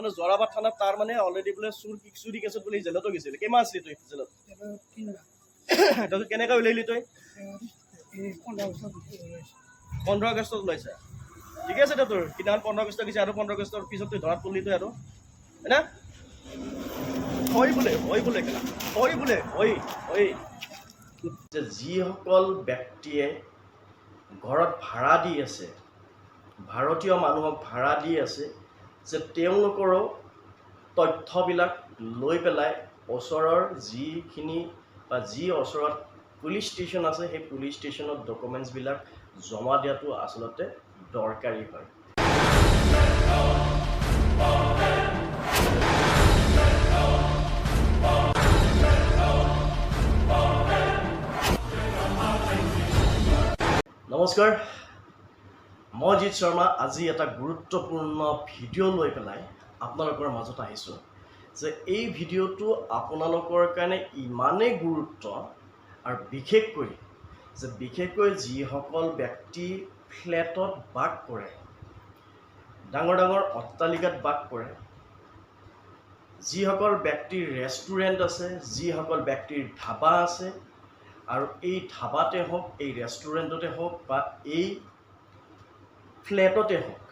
মানে জৰাবাদ থানাত তাৰ মানে অলৰেডি বোলে চুৰি কেছত বোলে জেলতো গৈছিল কেইমাহ আছিলি তই জেলত তাৰপিছত কেনেকৈ ওলাইলি তই 15 আগষ্টত ওলাইছা ঠিকে আছে দে তোৰ সিদিনাখন 15 আগষ্ট গৈছে আৰু 15 আগষ্টৰ পিছত তই ধৰাত পৰিলি তই আৰু হয়না হয় বোলে কেলা হয় বোলে হয় যে যিসকল ব্যক্তিয়ে ঘৰত ভাড়া দি আছে ভাৰতীয় মানুহক ভাড়া দি আছে যে তেওঁলোকৰো তথ্যবিলাক লৈ পেলাই ওচৰৰ যিখিনি বা যি ওচৰত পুলিচ ষ্টেচন আছে সেই পুলিচ ষ্টেচনত ডকুমেণ্টছবিলাক জমা দিয়াটো আচলতে দৰকাৰী হয় নমস্কাৰ মই জিৎ শৰ্মা আজি এটা গুৰুত্বপূৰ্ণ ভিডিঅ' লৈ পেলাই আপোনালোকৰ মাজত আহিছোঁ যে এই ভিডিঅ'টো আপোনালোকৰ কাৰণে ইমানেই গুৰুত্ব আৰু বিশেষকৈ যিসকল ব্যক্তি ফ্লেটত বাস কৰে ডাঙৰ অট্টালিকাত বাস কৰে যিসকল ব্যক্তিৰ ৰেষ্টুৰেণ্ট আছে যিসকল ব্যক্তিৰ ধাবা আছে আৰু এই ধাবাতে হওক এই ৰেষ্টুৰেণ্টতে হওক বা এই ফ্লেটতে হওক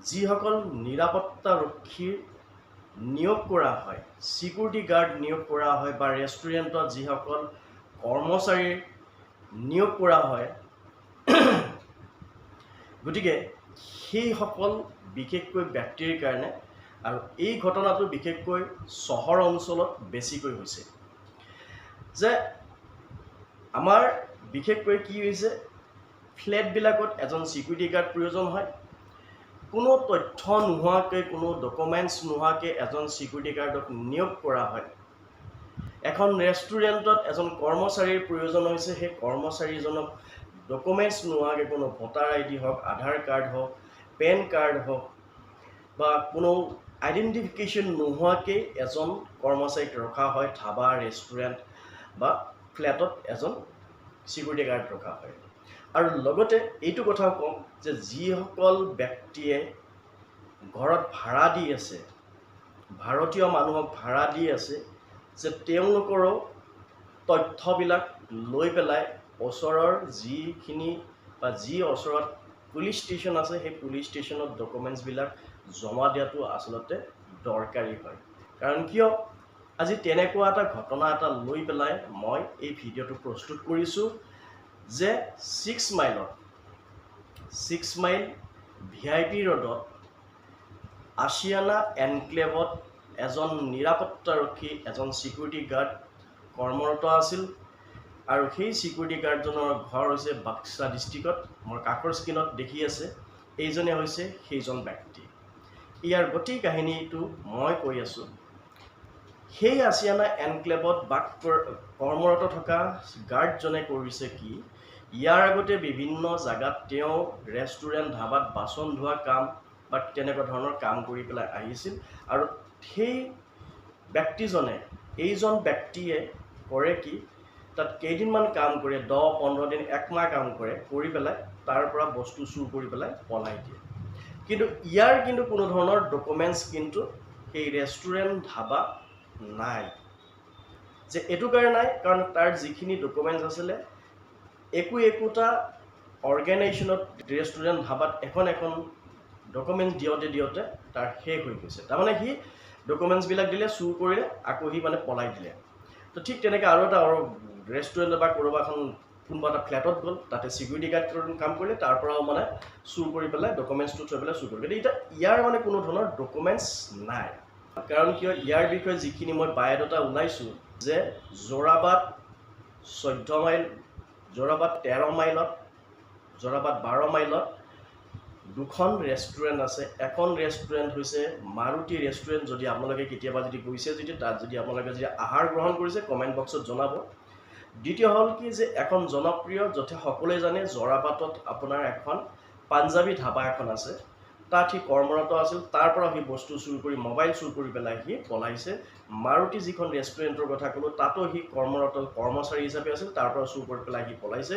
যিসকল নিৰাপত্তাৰক্ষীৰ নিয়োগ কৰা হয় সিকিউৰিটি গাৰ্ড নিয়োগ কৰা হয় বা ৰেষ্টুৰেণ্টত যিসকল কৰ্মচাৰী নিয়োগ কৰা হয় গতিকে সেইসকল বিশেষকৈ ব্যক্তিৰ কাৰণে আৰু এই ঘটনাটো বিশেষকৈ চহৰ অঞ্চলত বেছিকৈ হৈছে যে আমাৰ বিশেষকৈ কি হৈছে ফ্লেটবিলাকত এজন সিকিউৰিটি গাৰ্ড প্ৰয়োজন হয় কোনো তথ্য নোহোৱাকৈ কোনো ডকুমেণ্টছ নোহোৱাকৈ এজন সিকিউৰিটি গাৰ্ডক নিয়োগ কৰা হয় এখন ৰেষ্টুৰেণ্টত এজন কৰ্মচাৰীৰ প্ৰয়োজন হৈছে সেই কৰ্মচাৰীজনক ডকুমেণ্টছ নোহোৱাকৈ কোনো ভোটাৰ আইডি হওক আধাৰ কাৰ্ড হওক পেন কাৰ্ড হওক বা কোনো আইডেণ্টিফিকেশ্যন নোহোৱাকৈ এজন কৰ্মচাৰীক ৰখা হয় ধাবা ৰেষ্টুৰেণ্ট বা ফ্লেটত এজন সিকিউৰিটি গাৰ্ড ৰখা হয় আৰু লগতে এইটো কথাও কম যে যিসকল ব্যক্তিয়ে ঘৰত ভাড়া দি আছে ভাৰতীয় মানুহক ভাড়া দি আছে যে তেওঁলোকৰো তথ্যবিলাক লৈ পেলাই ওচৰৰ যিখিনি বা যি ওচৰত পুলিচ ষ্টেচন আছে সেই পুলিচ ষ্টেচনত ডকুমেণ্টছবিলাক জমা দিয়াটো আচলতে দৰকাৰী হয় কাৰণ কিয় আজি তেনেকুৱা এটা ঘটনা এটা লৈ পেলাই মই এই ভিডিঅ'টো প্ৰস্তুত কৰিছোঁ যে 6 মাইল VIP ৰোডত আছিয়ানা এনক্লেভত এজন নিৰাপত্তাৰক্ষী এজন সিকিউৰিটি গাৰ্ড কৰ্মৰত আছিল আৰু সেই সিকিউৰিটি গাৰ্ডজনৰ ঘৰ হৈছে বাক্সা ডিষ্ট্ৰিক্টত মোৰ কাষৰ স্ক্ৰীনত দেখি আছে এইজনে হৈছে সেইজন ব্যক্তি ইয়াৰ গোটেই কাহিনীটো মই কৈ আছোঁ সেই আছিয়ানা এনক্লেভত কৰ্মৰত থকা গাৰ্ডজনে কৰিছে কি ইয়াৰ আগতে বিভিন্ন জাগাত তেওঁ ৰেষ্টুৰেণ্ট ধাবাত বাচন ধোৱা কাম বা তেনেকুৱা ধৰণৰ কাম কৰি পেলাই আহিছিল আৰু সেই ব্যক্তিজনে এইজন ব্যক্তিয়ে কৰে কি তাত কেইদিনমান কাম কৰে 10-15 দিন একমাহ কাম কৰি পেলাই তাৰ পৰা বস্তু চুৰ কৰি পেলাই পলাই দিয়ে কিন্তু ইয়াৰ কিন্তু কোনো ধৰণৰ ডকুমেণ্টছ কিন্তু সেই ৰেষ্টুৰেণ্ট ধাবা নাই যে এইটো কাৰণে নাই কাৰণ তাৰ যিখিনি ডকুমেণ্টছ আছিলে একোটা অৰ্গেনাইজেশ্যনত ৰেষ্টুৰেণ্ট ধাবাত এখন ডকুমেণ্টছ দিওঁতে তাৰ শেষ হৈ গৈছে তাৰমানে সি ডকুমেণ্টছবিলাক দিলে চুৰ কৰিলে আকৌ সি মানে পলাই দিলে তো ঠিক তেনেকৈ আৰু এটা ৰেষ্টুৰেণ্ট বা কোনোবা এটা ফ্লেটত গ'ল তাতে সিকিউৰিটি গাৰ্ড কাম কৰিলে তাৰ পৰাও মানে চুৰ কৰি পেলাই ডকুমেণ্টছটো থৈ পেলাই চুৰ কৰিলে এতিয়া ইয়াৰ মানে কোনো ধৰণৰ ডকুমেণ্টছ নাই কাৰণ কিয় ইয়াৰ বিষয়ে যিখিনি মই বায়'ডাটা ওলাইছোঁ যে যোৰাবাদ 14 মাইল যোৰাবাদ 13 মাইলত যোৰাবাদ 12 মাইলত দুখন ৰেষ্টুৰেণ্ট আছে এখন ৰেষ্টুৰেণ্ট হৈছে মাৰুতি ৰেষ্টুৰেণ্ট যদি আপোনালোকে কেতিয়াবা যদি গৈছে যদি তাত যদি আপোনালোকে যদি আহাৰ গ্ৰহণ কৰিছে কমেণ্ট বক্সত জনাব দ্বিতীয় হ'ল কি যে এখন জনপ্ৰিয় যথে সকলোৱে জানে যোৰাবাদত আপোনাৰ এখন পাঞ্জাবী ধাবা এখন আছে তাত সি কৰ্মৰত আছিল তাৰ পৰা সি বস্তু চুৰ কৰি মোবাইল চুৰ কৰি পেলাই সি পলাইছে মাৰুতি যিখন ৰেষ্টুৰেণ্টৰ কথা ক'লোঁ তাতো সি কৰ্মৰত কৰ্মচাৰী হিচাপে আছিল তাৰ পৰা চুৰ কৰি পেলাই সি পলাইছে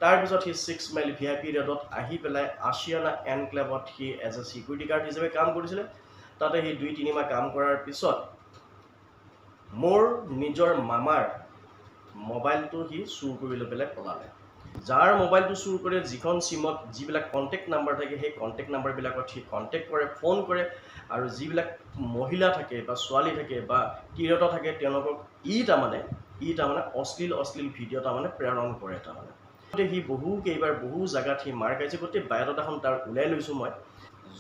তাৰপিছত সি 6 মাইল VIP ৰোডত আহি পেলাই আছিয়ানা এনক্লেভত সি এজ এ সিকিউৰিটি গাৰ্ড হিচাপে কাম কৰিছিলে তাতে সেই 2-3 মাহ কাম কৰাৰ পিছত মোৰ নিজৰ মামাৰ মোবাইলটো সি চুৰ কৰি লৈ পেলাই পলালে। যাৰ মোবাইলটো চুৰ কৰে, যিখন চিমত যিবিলাক কণ্টেক্ট নাম্বাৰ থাকে সেই কণ্টেক্ট নাম্বাৰবিলাকত সি কণ্টেক্ট কৰে, ফোন কৰে, আৰু যিবিলাক মহিলা থাকে বা ছোৱালী থাকে বা তিৰোতা থাকে তেওঁলোকক ই তাৰমানে অশ্লীল ভিডিঅ' তাৰমানে প্ৰেৰণ কৰে তাৰমানে। গতিকে সি কেইবাৰ বহু জেগাত সি মাৰ খাইছে। গোটেই বায়'ডাটাখন তাৰ ওলাই লৈছোঁ মই।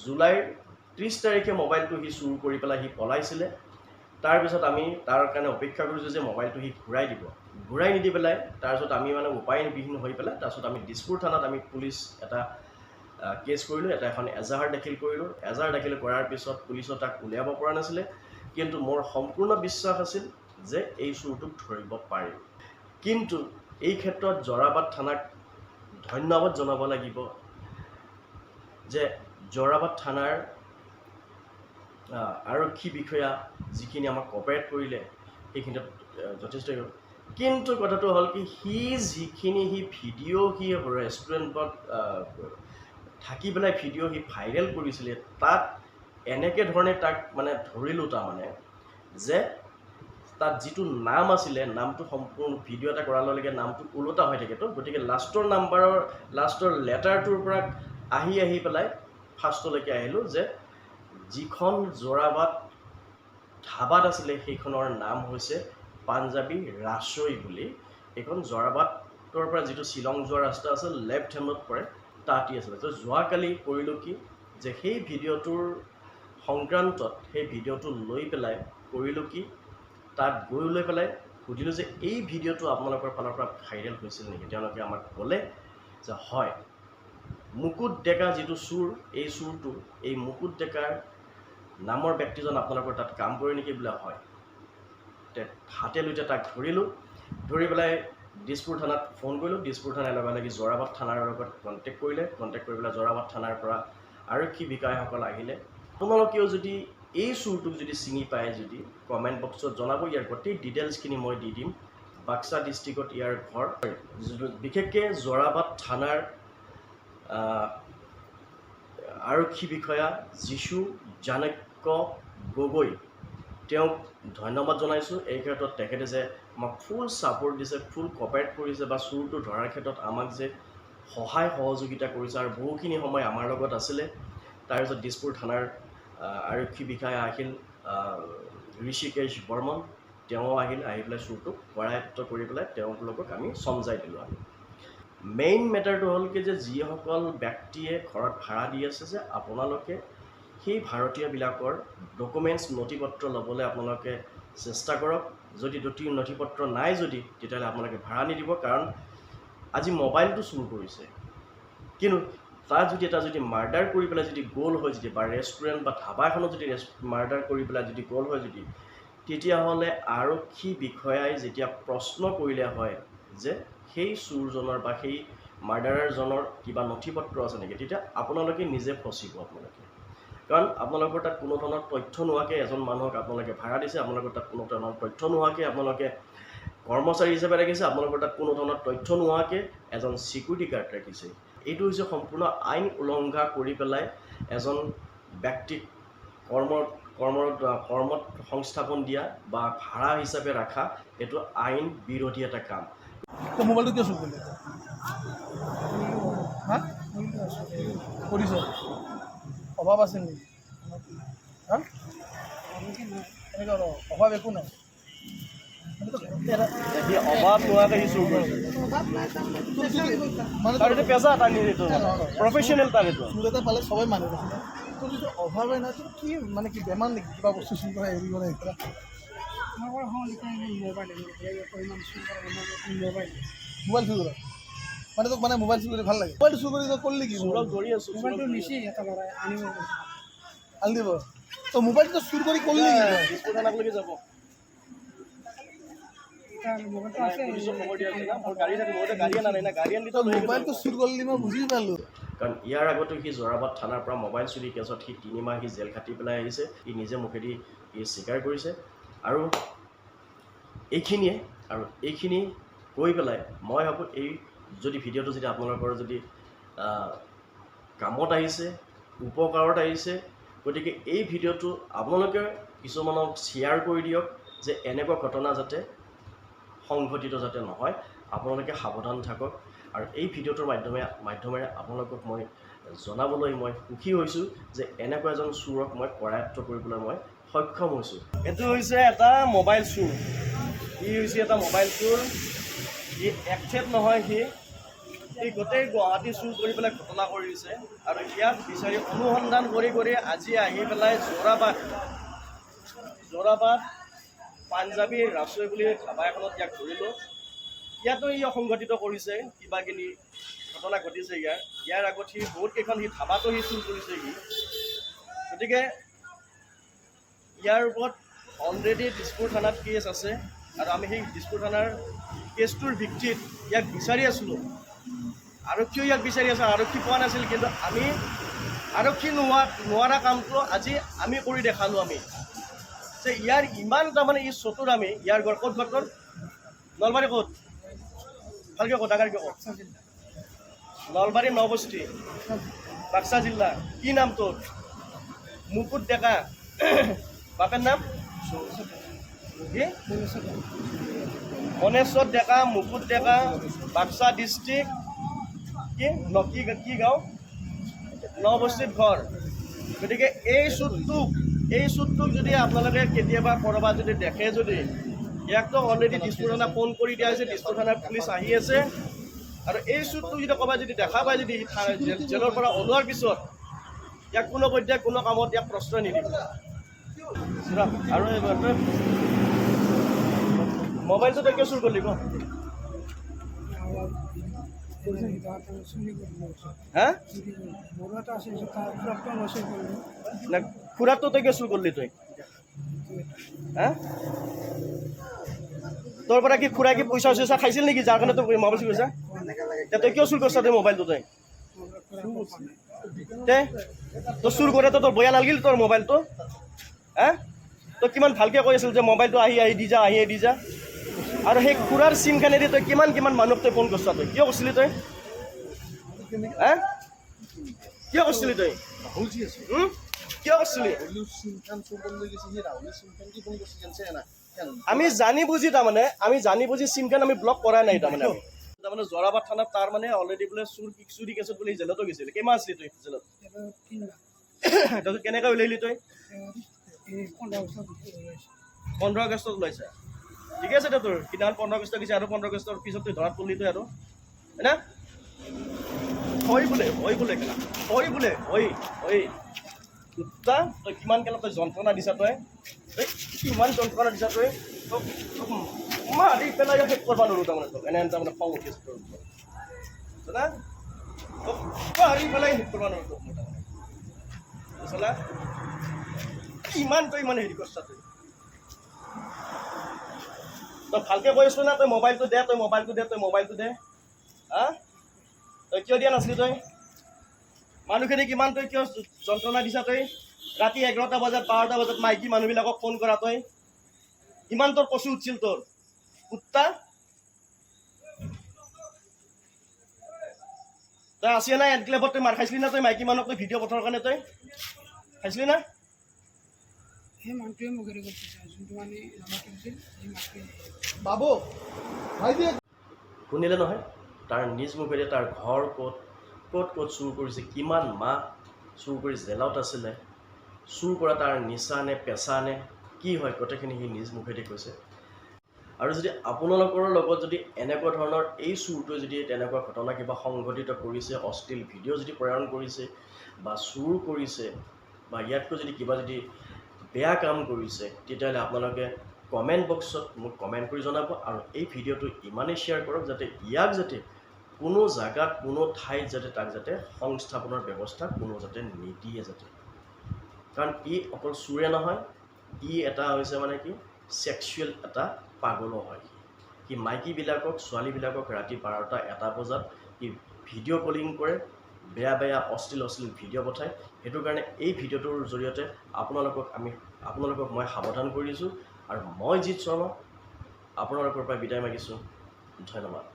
জুলাইৰ 30 তাৰিখে মোবাইলটো সি চুৰ কৰি পেলাই সি পলাইছিলে। তাৰপিছত আমি তাৰ কাৰণে অপেক্ষা কৰিছোঁ যে মোবাইলটো সি ঘূৰাই দিব। ঘূৰাই নিদি পেলাই তাৰপিছত আমি উপায়বিহীন হৈ পেলাই তাৰপিছত আমি দিছপুৰ থানাত আমি পুলিচ এটা কেছ কৰিলোঁ, এখন এজাহাৰ দাখিল কৰিলোঁ। এজাহাৰ দাখিল কৰাৰ পিছত পুলিচে তাক উলিয়াব পৰা নাছিলে, কিন্তু মোৰ সম্পূৰ্ণ বিশ্বাস আছিল যে এই চোৰটোক ধৰিব পাৰিম। কিন্তু এই ক্ষেত্ৰত জৰাবাদ থানাক ধন্যবাদ জনাব লাগিব যে জৰাবাদ থানাৰ আৰক্ষী বিষয়া যিখিনি আমাক কপাৰেট কৰিলে সেইখিনিত যথেষ্ট। কিন্তু কথাটো হ'ল কি, যিখিনি ভিডিঅ' ৰেষ্টুৰেণ্টত থাকি পেলাই ভিডিঅ' ভাইৰেল কৰিছিলে, তাত এনেকৈ ধৰণে তাক ধৰিলোঁ তাৰমানে যে তাত যিটো নাম আছিলে, নামটো সম্পূৰ্ণ ভিডিঅ' এটা কৰাৰ লগে নামটো ওলোটা হৈ থাকেতো। গতিকে লাষ্টৰ লেটাৰটোৰ পৰা আহি পেলাই ফাৰ্ষ্টলৈকে আহিলোঁ যে যিখন জোৰাবাদ ধাবাত আছিলে সেইখনৰ নাম হৈছে পাঞ্জাবী ৰাছৈ বুলি। এইখন জোৰাবাদৰ পৰা যিটো শ্বিলং যোৱা ৰাস্তা আছে লেফ্ট হেণ্ডত পৰে, তাতেই আছিলে। তো যোৱাকালি কৰিলোঁ কি যে সেই ভিডিঅ'টোৰ সংক্ৰান্তত সেই ভিডিঅ'টো লৈ পেলাই কৰিলোঁ কি, তাত গৈ লৈ পেলাই সুধিলোঁ যে এই ভিডিঅ'টো আপোনালোকৰ ফালৰ পৰা ভাইৰেল হৈছিল নেকি? তেওঁলোকে আমাক ক'লে যে হয়, মুকুট ডেকা যিটো চোৰ, এই মুকুট ডেকাৰ নামৰ ব্যক্তিজন আপোনালোকৰ তাত কাম কৰে নেকি? বোলে হয়। হাতে লুইতে তাক ধৰিলোঁ। ধৰি পেলাই দিছপুৰ থানাত ফোন কৰিলোঁ। দিছপুৰ থানাই লগে জৰাবাদ থানাৰ লগত কণ্টেক্ট কৰিলে। কণ্টেক্ট কৰি পেলাই জৰাবাদ থানাৰ পৰা আৰক্ষী বিষয়াসকল আহিলে। আপোনালোকেও যদি এই চোৰটোক যদি চিনি পায়, যদি কমেণ্ট বক্সত জনাব। ইয়াৰ গোটেই ডিটেইলছখিনি মই দি দিম। বাক্সা ডিষ্ট্ৰিক্টত ইয়াৰ ঘৰ। বিশেষকৈ জৰাবাদ থানাৰ আৰক্ষী বিষয়া যীশু জানক্য গগৈ, তেওঁক ধন্যবাদ জনাইছোঁ। এই ক্ষেত্ৰত তেখেতে যে আমাক ফুল ছাপোৰ্ট দিছে, ফুল কপাৰেট কৰিছে, বা চোৰটো ধৰাৰ ক্ষেত্ৰত আমাক যে সহায় সহযোগিতা কৰিছে আৰু বহুখিনি সময় আমাৰ লগত আছিলে। তাৰপিছত দিছপুৰ থানাৰ আৰক্ষী বিষয়া আহিল, ঋষিকেশ বৰ্মন, তেওঁ আহি পেলাই চোৰটোক কৰায়ত্ব কৰি পেলাই তেওঁলোকক আমি চমজাই দিলোঁ। মেইন মেটাৰটো হ'ল কি যে যিসকল ব্যক্তিয়ে ঘৰত ভাড়া দি আছে, যে আপোনালোকে সেই ভাৰতীয়বিলাকৰ ডকুমেণ্টছ নথিপত্ৰ ল'বলৈ আপোনালোকে চেষ্টা কৰক। যদি নথিপত্ৰ নাই তেতিয়াহ'লে আপোনালোকে ভাড়া নিদিব। কাৰণ আজি মোবাইলটো চুৰ কৰিছে, কিন্তু তাত যদি মাৰ্ডাৰ কৰি পেলাই গ'ল হয়, বা ৰেষ্টুৰেণ্ট বা ধাবা এখনত মাৰ্ডাৰ কৰি পেলাই গ'ল হয়, তেতিয়াহ'লে আৰক্ষী বিষয়াই যেতিয়া প্ৰশ্ন কৰিলে হয় যে সেই চোৰজনৰ বা সেই মাৰ্ডাৰাৰজনৰ কিবা নথিপত্ৰ আছে নেকি, তেতিয়া আপোনালোকে নিজে ফচিব। কাৰণ আপোনালোকৰ তাত কোনো ধৰণৰ তথ্য নোহোৱাকৈ এজন মানুহক আপোনালোকে ভাড়া দিছে, আপোনালোকৰ তাত কোনো ধৰণৰ তথ্য নোহোৱাকৈ আপোনালোকে কৰ্মচাৰী হিচাপে ৰাখিছে, আপোনালোকৰ তাত কোনো ধৰণৰ তথ্য নোহোৱাকৈ এজন ছিকিউৰিটি গাৰ্ড ৰাখিছে। এইটো হৈছে সম্পূৰ্ণ আইন উলংঘা কৰি পেলাই এজন ব্যক্তিক কৰ্মত সংস্থাপন দিয়া বা ভাড়া হিচাপে ৰখা, এইটো আইন বিৰোধী এটা কাম। মোবাইলটো কিয় চুৰ কৰিলে? হা কৰিছ? অভাৱ আছে নেকি? হা এনেকুৱা অভাৱ একো নাই। অভাৱ নোহোৱাকৈ সি চুৰ কৰিছে, মানে পেছা এটা নিদিটো প্ৰফেশ্যনেল তাৰ এইটো। চুৰ এটা পালে সবাই মানে তোৰ যদি অভাৱে নাই, তোৰ কি কি বেমাৰ নেকি? কিবা বস্তু চুৰ কৰা হেৰি কৰে সেইবিলাক মোবাইল চুৰ কৰা তোক মোবাইল চুৰ কৰি ভাল লাগে? মোবাইলটো চুৰ কৰি কৰিলি কি? আনি দিব। তো মোবাইলটো চুৰ কৰি কৰিলি কি? যাব মোবাইলটো চুৰ কৰিলি মই বুজি পালোঁ। কাৰণ ইয়াৰ আগতো সি জোৰাবাদ থানাৰ পৰা মোবাইল চুৰি কেছত সি 3 মাহ জেল খাটি পেলাই আহিছে। সি নিজে মুখেদি স্বীকাৰ কৰিছে। আৰু এইখিনি কৈ পেলাই মই ভাবোঁ এই ভিডিঅ'টো আপোনালোকৰ কামত আহিছে, উপকাৰত আহিছে, গতিকে এই ভিডিঅ'টো আপোনালোকে কিছুমানক শ্বেয়াৰ কৰি দিয়ক যে এনেকুৱা ঘটনা যাতে সংঘটিত যাতে নহয়, আপোনালোকে সাৱধান থাকক। আৰু এই ভিডিঅ'টোৰ মাধ্যমেৰে আপোনালোকক মই জনাবলৈ মই সুখী হৈছোঁ যে এনেকুৱা এজন চোৰক মই কৰায়ত্ব কৰিবলৈ মই সক্ষম হৈছোঁ। এইটো হৈছে এটা মোবাইল চোৰ। ই হৈছে এটা মোবাইল চোৰ। ই একচেপ্ট নহয়, সি গোটেই গুৱাহাটী চুৰ কৰি পেলাই ঘটনা কৰি দিছে। আৰু ইয়াক বিচাৰি অনুসন্ধান কৰি আজি আহি পেলাই যোৰাবাট পাঞ্জাবী ৰাছৈ বুলি ধাবা এখনত ইয়াক ধৰিলোঁ। ইয়াতো ই অসংঘটিত কৰিছে, কিবাকিবি ঘটনা ঘটিছে ইয়াৰ আগত সি বহুত কেইখন ধাবাতো সি চুৰ কৰিছে সি। গতিকে ইয়াৰ ওপৰত অলৰেডি দিছপুৰ থানাত কেছ আছে আৰু আমি সেই দিছপুৰ থানাৰ কেছটোৰ ভিত্তিত ইয়াক বিচাৰি আছিলোঁ। আৰক্ষীও ইয়াক বিচাৰি আছে, আৰক্ষী পোৱা নাছিল, কিন্তু আমি আৰক্ষী নোৱাৰা কামটো আজি আমি কৰি দেখালোঁ আমি যে ইয়াৰ ইমান তাৰমানে ই চতুৰ। আমি ইয়াৰ ঘৰ ক'ত? ঘৰ নলবাৰী। ক'ত? ভালকৈ ক'ত? ডাঙৰকৈ ক'ত? নলবাৰী নবস্তি, বাক্সা জিলা। কি নাম তোৰ? মুকুট ডেকা। বাপেৰ নাম কি? মনেশ্বৰ ডেকা, মুকুট ডেকা, বাক্সা ডিষ্ট্ৰিক্ট কি গাঁও? নবস্তিত ঘৰ। গতিকে এই চুটটোক যদি আপোনালোকে কেতিয়াবা ক'ৰবাত যদি দেখে, যদি ইয়াকতো অলৰেডি দিছপুৰ থানা ফোন কৰি দিয়া হৈছে, দিছপুৰ থানাৰ পুলিচ আহি আছে। আৰু এই চুটটোক যদি ক'ৰবাত যদি দেখা পায়, যদি জেলৰ পৰা ওলোৱাৰ পিছত ইয়াক কোনো পৰ্যায়ত কোনো কামত ইয়াক প্ৰশ্ৰয় নিদিব। আৰু মোবাইলটো তই কিয় চুৰ কৰিলি? হা? খুৰাটো তই কিয় চুৰ কৰিলি? তই হা? তোৰ পৰা কি খুৰাই কি পইচা চইচা খাইছিল নেকি যাৰ কাৰণে তই মোবাইল চুৰ কৰিছা? তই কিয় চুৰ কৰিছা তই মোবাইলটো? তই চুৰ কৰে তোৰ বয়া নালাগিল তোৰ মোবাইলটো? হা? তই কিমান ভালকৈ কৈ আছিল যে মোবাইলটো আহি দি যা। আৰু সেই খুৰাৰ চিমখানেদি তই কিমান মানুহক তই ফোন কৰিছা? তই কিয় কৰিছিলি? তই হা? কিয় কৰিছিলি? তই কিয় কৰিছিলি? আমি জানি বুজি চিমখান আমি ব্লক কৰা নাই। তাৰমানে যোৰাবাট থানাত তাৰমানে অলৰেডি বোলে চুৰি কেছত বোলে জেলতো গৈছিল। কিমান আছিলি তই জেলত? তাৰপিছত কেনেকৈ ওলাইলি তই? 15 আগষ্টত ওলাইছা। ঠিকে আছে দে, তোৰ সিদিনাখন 15 আগষ্ট গৈছে আৰু 15 আগষ্টৰ পিছত তই ধৰাত পৰিলি তই আৰু হয়না? তই কিমান কেলা তই যন্ত্ৰণা দিছা? তই কিমান যন্ত্ৰণা দিছা? তই মাৰি পেলাই শেষ কৰিব নোৱাৰোঁ তাৰমানে তোক। তাৰমানে খং উঠি আছে তোৰ না? মাৰি পেলাই শেষ কৰিব নোৱাৰোঁ তোক তাৰমানে। কিমান তই মানে হেৰি কৰিছা? তই ভালকৈ কৈ আছোঁ না? তই মোবাইলটো দে। হা? তই কিয় দিয়া নাছিলি? তই মানুহখিনি কিমান তই কিয় যন্ত্ৰণা দিছা? তই ৰাতি 11টা বজাত 12টা বজাত মাইকী মানুহবিলাকক ফোন কৰা। তই ইমান তোৰ কচু উঠিছিল তোৰ কুত্তা? তই আছিয়ে না এনক্লেভত? তই মাৰ খাইছিলি না? তই মাইকী মানুহক তই ভিডিঅ' পঠোৱাৰ কাৰণে তই খাইছিলি না? বাবু শুনিলে নহয়? তাৰ নিজ মুখেৰে তাৰ ঘৰ ক'ত চুৰ কৰিছে, কিমান মাহ চুৰ কৰি জেলত আছিলে, চুৰ কৰা তাৰ নিচা নে পেচা নে কি হয়, গোটেইখিনি সি নিজ মুখেদি কৈছে। আৰু যদি আপোনালোকৰ লগত যদি এনেকুৱা ধৰণৰ এই চুৰটোৱে যদি তেনেকুৱা ঘটনা কিবা সংঘটিত কৰিছে, অশ্লীল ভিডিঅ' যদি প্ৰেৰণ কৰিছে বা চুৰ কৰিছে বা ইয়াতকৈ যদি কিবা যদি বেয়া কাম কৰিছে, তেতিয়াহ'লে আপোনালোকে কমেণ্ট বক্সত মোক কমেণ্ট কৰি জনাব। আৰু এই ভিডিঅ'টো ইমানেই শ্বেয়াৰ কৰক যাতে ইয়াক যাতে কোনো জাগাত কোনো ঠাইত যাতে তাক যাতে সংস্থাপনৰ ব্যৱস্থা কোনো যাতে নিদিয়ে যাতে। কাৰণ ই অকল চুৰে নহয়, ই এটা হৈছে মানে কি ছেক্সুৱেল এটা পাগলো হয়। সি মাইকীবিলাকক ছোৱালীবিলাকক ৰাতি 12টা 1টা বজাত সি ভিডিঅ' কলিং কৰে, বেয়া অশ্লীল ভিডিঅ' পঠায়। সেইটো কাৰণে এই ভিডিঅ'টোৰ জৰিয়তে আপোনালোকক মই সাৱধান কৰি দিছোঁ। আৰু মই জিৎ শৰ্মা আপোনালোকৰ পৰা বিদায় মাগিছোঁ। ধন্যবাদ।